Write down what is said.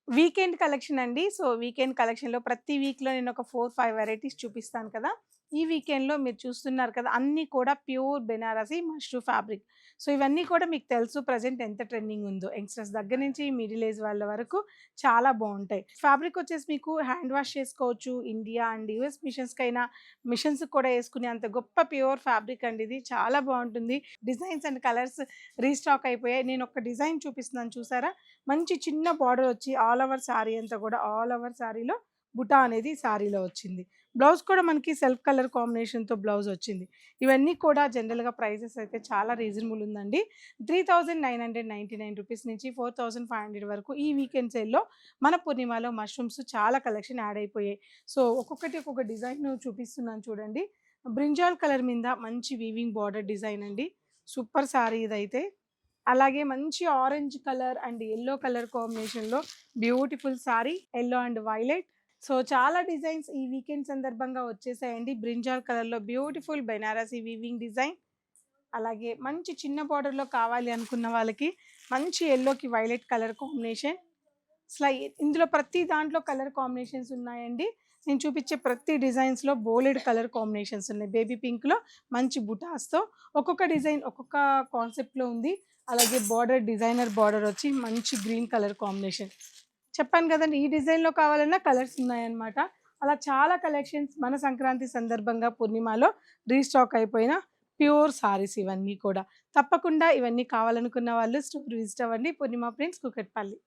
Weekend collection అండి. So, weekend కలెక్షన్‌లో ప్రతి వీక్‌లో నేనొక 4, 5 వెరైటీస్ చూపిస్తాను కదా! ఈ వీకెండ్‌లో మీరు చూస్తున్నారు కదా! అన్నీ కూడా pure Banarasi mashru fabric. So, ఇవన్నీ కూడా మీకు తెలుసు ప్రెజెంట్ ఎంత ట్రెండింగ్ ఉందో. యంగ్‌స్టర్స్ దగ్గర నుంచి మిడిల్ ఏజ్ వాళ్ళ వరకు చాలా బావుంటాయి. ఫ్యాబ్రిక్ వచ్చేసి మీకు హ్యాండ్ వాష్ చేసుకోవచ్చు. ఇండియా అండ్ యూఎస్ మిషన్స్‌కి కూడా యేసుకునే అంత గొప్ప ప్యూర్ ఫ్యాబ్రిక్ అండి ఇది. చాలా బావుంటుంది. డిజైన్స్ అండ్ కలర్స్ రీస్టాక్ అయిపోయాయి. నేనొక డిజైన్ చూపిస్తున్నాను చూసారా? మంచి చిన్న బార్డర్ వచ్చి ఆల్ ఓవర్ శారీ అంతా కూడా ఆల్ ఓవర్ శారీలో బుటా అనేది శారీలో వచ్చింది. బ్లౌజ్ కూడా మనకి సెల్ఫ్ కలర్ కాంబినేషన్‌తో బ్లౌజ్ వచ్చింది. ఇవన్నీ కూడా జనరల్‌గా ప్రైజెస్ అయితే చాలా రీజనబుల్ ఉందండి. 3999 రూపీస్ నుంచి 4500 వరకు ఈ వీకెండ్ సేల్‌లో మన పూర్ణిమలో మష్రూమ్స్ చాలా కలెక్షన్ యాడ్ అయిపోయాయి. సో, ఒక్కొక్కటి ఒక్కొక్క డిజైన్ చూపిస్తున్నాను చూడండి. బ్రింజాల్ కలర్ మీద మంచి వీవింగ్ బార్డర్ డిజైన్ అండి. సూపర్ శారీ ఇదైతే. అలాగే మంచి orange colour and yellow colour కాంబినేషన్‌లో beautiful sari yellow and violet. So, చాలా డిజైన్స్ ఈ వీకెండ్ సందర్భంగా వచ్చేసాయండి. బ్రింజాల్ కలర్‌లో బ్యూటిఫుల్ బెనారసి వీవింగ్ డిజైన్. అలాగే మంచి చిన్న బార్డర్‌లో కావాలి అనుకున్న వాళ్ళకి మంచి యెల్లోకి వైలెట్ కలర్ కాంబినేషన్. ఇందులో ప్రతి దాంట్లో కలర్ కాంబినేషన్స్ ఉన్నాయండి. నేను చూపించే ప్రతి డిజైన్స్‌లో బోలెడు కలర్ కాంబినేషన్స్ ఉన్నాయి. బేబీ పింక్‌లో మంచి బుటాస్‌తో ఒక్కొక్క డిజైన్ ఒక్కొక్క కాన్సెప్ట్‌లో ఉంది. అలాగే బార్డర్ డిజైనర్ బార్డర్ వచ్చి మంచి గ్రీన్ కలర్ కాంబినేషన్. చెప్పాను కదండీ! ఈ డిజైన్‌లో కావాలన్నా కలర్స్ ఉన్నాయన్నమాట. అలా చాలా కలెక్షన్స్ మన సంక్రాంతి సందర్భంగా పూర్ణిమలో రీస్టాక్ అయిపోయిన ప్యూర్ సారీస్ ఇవన్నీ కూడా. తప్పకుండా ఇవన్నీ కావాలనుకున్న వాళ్ళు స్టోర్ విజిట్ అవ్వండి. పూర్ణిమ ప్రింట్స్ కూకట్పల్లి.